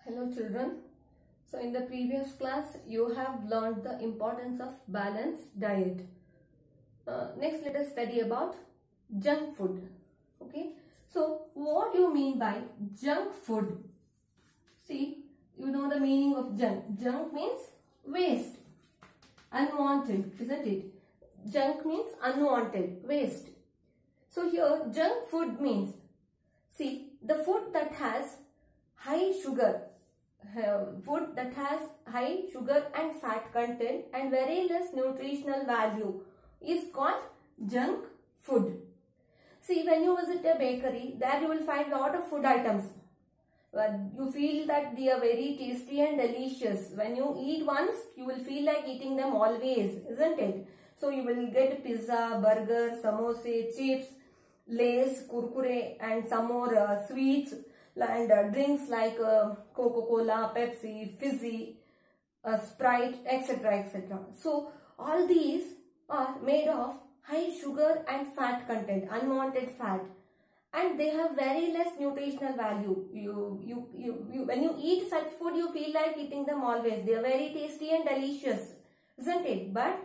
Hello children. So in the previous class you have learned the importance of balanced diet. Next let us study about junk food. Okay. So what do you mean by junk food? See, you know the meaning of junk. Junk means waste. Unwanted, isn't it? Junk means unwanted, waste. So here junk food means, see, the food that has high sugar, food that has high sugar and fat content and very less nutritional value is called junk food. See, when you visit a bakery, there you will find lot of food items. You feel that they are very tasty and delicious. When you eat once, you will feel like eating them always, isn't it? So you will get pizza, burger, samosa, chips, Lays, kurkure and some more sweets and drinks like Coca-Cola, Pepsi, Fizzy, Sprite, etc. etc. So all these are made of high sugar and fat content, unwanted fat, and they have very less nutritional value. When you eat such food, you feel like eating them always. They are very tasty and delicious, isn't it? But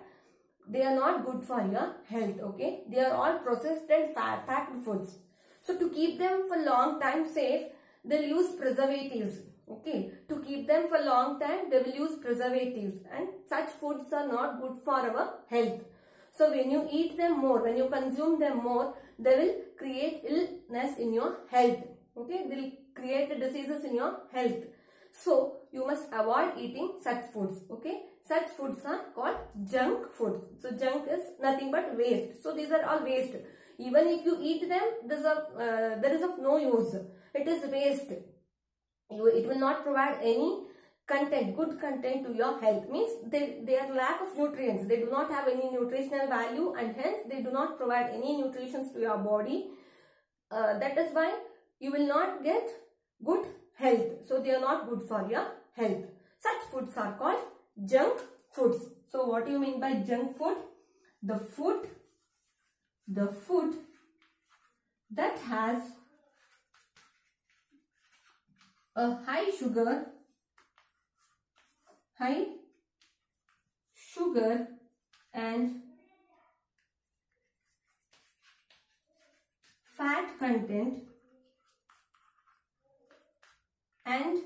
they are not good for your health, okay? They are all processed and packed foods. So to keep them for long time safe, they'll use preservatives, okay? To keep them for long time, they will use preservatives, and such foods are not good for our health. So when you eat them more, when you consume them more, they will create illness in your health, okay? They will create diseases in your health. So you must avoid eating such foods, okay? Such foods are called junk foods. So junk is nothing but waste. So these are all waste. Even if you eat them, there is of no use. It is waste. It will not provide any content, good content to your health. Means they are lack of nutrients. They do not have any nutritional value, and hence they do not provide any nutrition to your body. That is why you will not get good health. So they are not good for your health. Such foods are called junk foods. So what do you mean by junk food? The food that has a high sugar and fat content and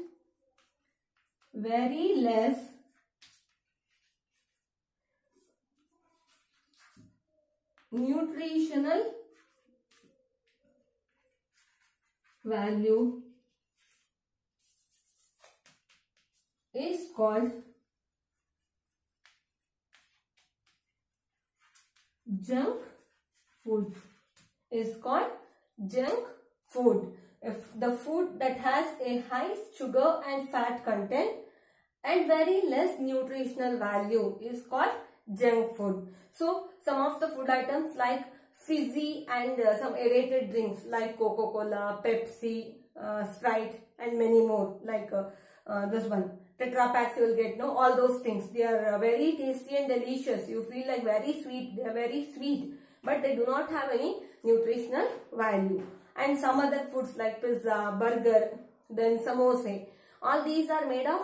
very less nutritional value is called junk food. If the food that has a high sugar and fat content and very less nutritional value is called junk food. So some of the food items like Fizzy and some aerated drinks like Coca-Cola, Pepsi, Sprite and many more, like this one, Tetra Packs you will get, no, all those things. They are very tasty and delicious. You feel like very sweet. They are very sweet, but they do not have any nutritional value. And some other foods like pizza, burger, then samosa, all these are made of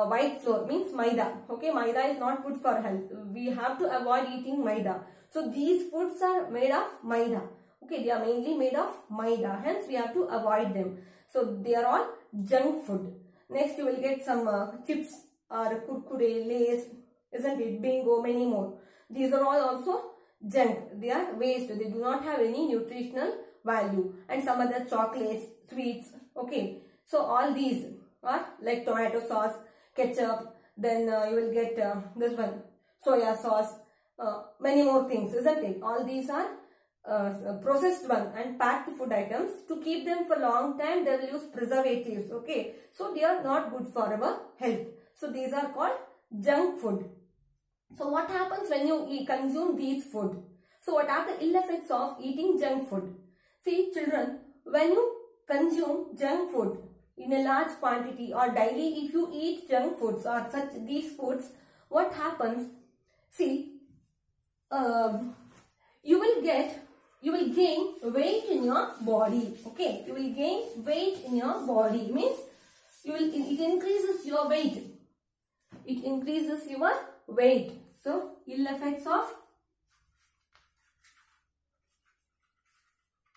white flour, means maida. Okay, maida is not good for health. We have to avoid eating maida. So these foods are made of maida. Okay, they are mainly made of maida. Hence we have to avoid them. So they are all junk food. Next you will get some chips or kurkure, Lays, isn't it? Bingo, many more. These are all also junk. They are waste. They do not have any nutritional value. And some other chocolates, sweets. Okay. So all these are like tomato sauce, ketchup. Then you will get this one, soya sauce. Many more things, isn't it? All these are processed one and packed food items. To keep them for long time, they will use preservatives. Okay, so they are not good for our health. So these are called junk food. So what happens when you consume these food? So what are the ill effects of eating junk food? See children, when you consume junk food in a large quantity or daily, if you eat junk foods or these foods, what happens? See, you will gain weight in your body. Okay, you will gain weight in your body. Means it increases your weight. It increases your weight. So, ill effects of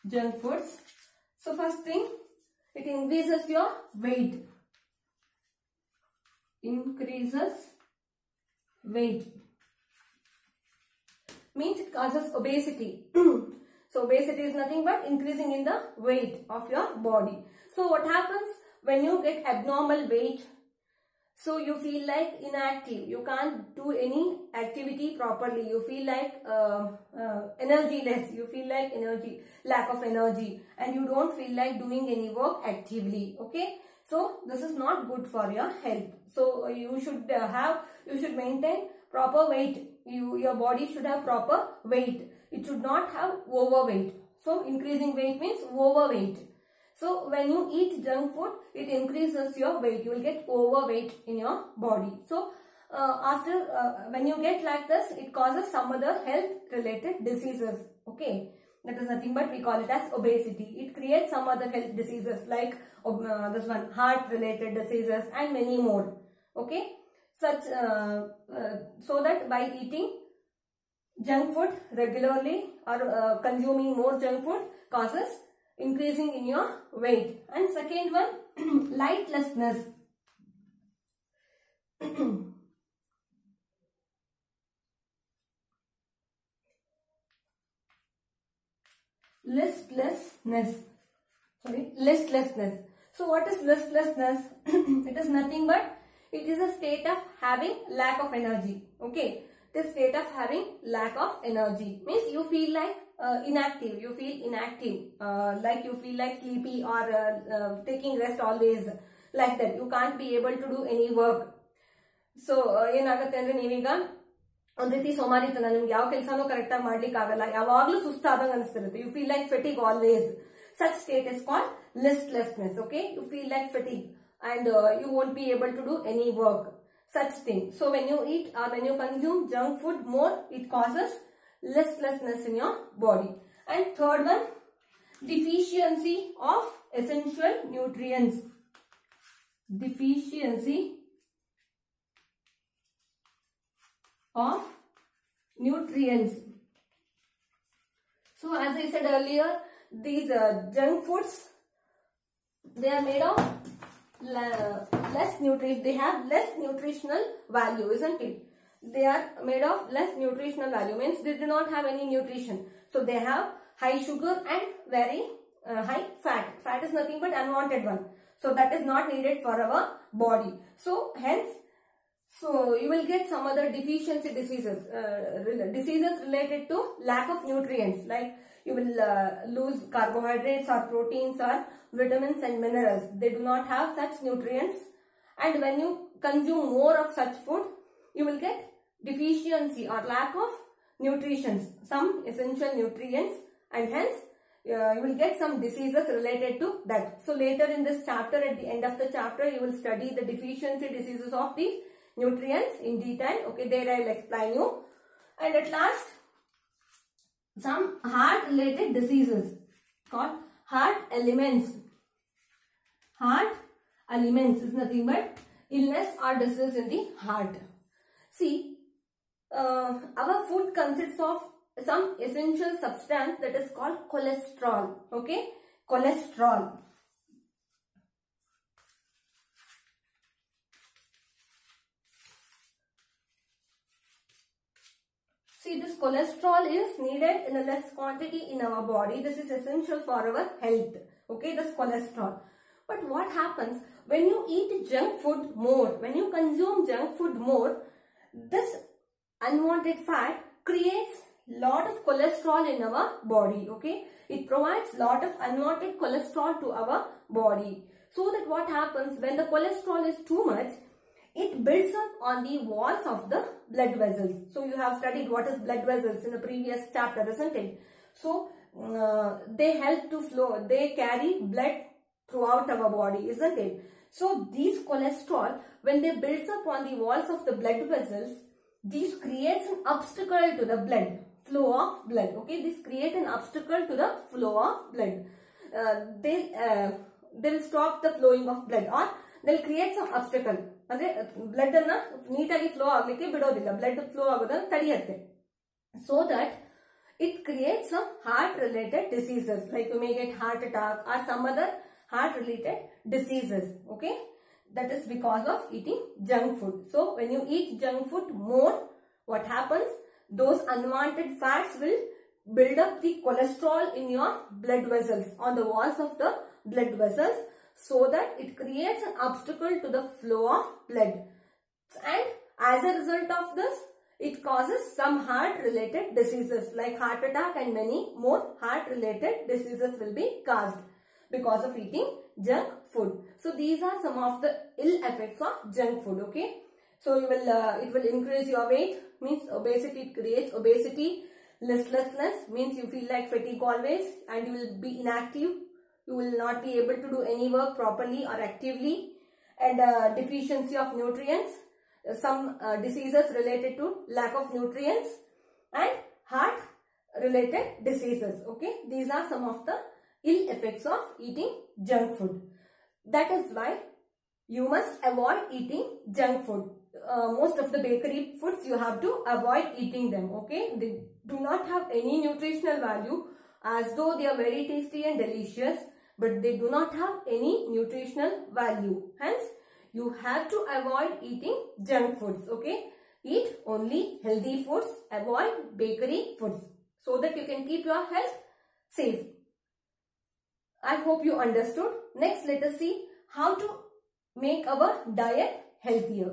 junk foods. So, first thing, it increases your weight. Increases weight. Means it causes obesity. So, obesity is nothing but increasing in the weight of your body. So, what happens when you get abnormal weight? So, you feel like inactive. You can't do any activity properly. You feel like energyless. You feel like lack of energy. And you don't feel like doing any work actively. Okay. So, this is not good for your health. So, you should maintain proper weight. Your body should have proper weight. It should not have overweight. So, increasing weight means overweight. So, when you eat junk food, it increases your weight. You will get overweight in your body. So, when you get like this, it causes some other health related diseases. Okay. That is nothing but we call it as obesity. It creates some other health diseases like this one, heart related diseases and many more. Okay. So that by eating junk food regularly or consuming more junk food causes increasing in your weight. And second one, lightlessness. Listlessness. So what is listlessness? It is nothing but it is a state of having lack of energy. Okay. This state of having lack of energy means you feel like inactive. You feel inactive, like you feel like sleepy or taking rest always, like that. You can't be able to do any work. So ಏನಾಗುತ್ತೆ ಅಂದ್ರೆ ನೀವೀಗ ಒಂದ್ ರೀತಿ ಸೋಮಾರಿತನ, ನಿಮ್ಗೆ ಯಾವ ಕೆಲಸನೂ correct ಆಗಿ ಮಾಡ್ಲಿಕ್ಕೆ ಆಗಲ್ಲ, ಯಾವಾಗ್ಲೂ ಸುಸ್ತಾದಂಗ ಅನಿಸ್ತಿರುತ್ತೆ. You feel like fatigue always. Such state is called listlessness. Okay, you feel like fatigue and you won't be able to do any work. Such thing. So when you eat or when you consume junk food more, it causes listlessness in your body. And third one, deficiency of essential nutrients. Deficiency of nutrients. So as I said earlier, these junk foods, they are made of less nutrition. They have less nutritional value, isn't it? They are made of less nutritional value, means they do not have any nutrition. So they have high sugar and very high fat. Fat is nothing but unwanted one. So that is not needed for our body. So hence, so you will get some other deficiency diseases, diseases related to lack of nutrients, like you will lose carbohydrates or proteins or vitamins and minerals. They do not have such nutrients, and when you consume more of such food, you will get deficiency or lack of nutrition, some essential nutrients, and hence you will get some diseases related to that. So later in this chapter, at the end of the chapter, you will study the deficiency diseases of the nutrients in detail. Okay, there I will explain you. And at last, some heart related diseases called heart ailments. Heart ailments is nothing but illness or disease in the heart. See, our food consists of some essential substance that is called cholesterol. Okay, cholesterol. See, this cholesterol is needed in a less quantity in our body. This is essential for our health. Okay, this cholesterol. But what happens when you eat junk food more, when you consume junk food more, this unwanted fat creates lot of cholesterol in our body. Okay, it provides lot of unwanted cholesterol to our body. So that what happens when the cholesterol is too much, it builds up on the walls of the blood vessels. So you have studied what is blood vessels in the previous chapter, isn't it? So they help to flow, they carry blood throughout our body, isn't it? So these cholesterol, when they builds up on the walls of the blood vessels, this creates an obstacle to the blood flow of blood. Okay, this creates an obstacle to the flow of blood. They will stop the flowing of blood, or they'll create some obstacle. ಅಂದ್ರೆ blood ಅನ್ನ ನೀಟಾಗಿ flow ಆಗ್ಲಿಕ್ಕೆ ಬಿಡೋದಿಲ್ಲ, blood flow ಆಗೋದನ್ನ ತಡೆಯುತ್ತೆ. So that it creates some heart related diseases, like you may get heart attack or some other heart related diseases. Okay, that is because of eating junk food. So when you eat junk food more, what happens, those unwanted fats will build up the cholesterol in your blood vessels, on the walls of the blood vessels, so that it creates an obstacle to the flow of blood, and as a result of this it causes some heart related diseases like heart attack, and many more heart related diseases will be caused because of eating junk food. So these are some of the ill effects of junk food. Okay, so you will it will increase your weight, means obesity, it creates obesity. Listlessness means you feel like fatigue always, and you will be inactive, you will not be able to do any work properly or actively. And deficiency of nutrients, some diseases related to lack of nutrients, and heart related diseases. Okay, these are some of the ill effects of eating junk food. That is why you must avoid eating junk food. Most of the bakery foods you have to avoid eating them. Okay, they do not have any nutritional value, as though they are very tasty and delicious, but they do not have any nutritional value. Hence you have to avoid eating junk foods. Okay, eat only healthy foods, avoid bakery foods, so that you can keep your health safe. I hope you understood. Next, let us see how to make our diet healthier.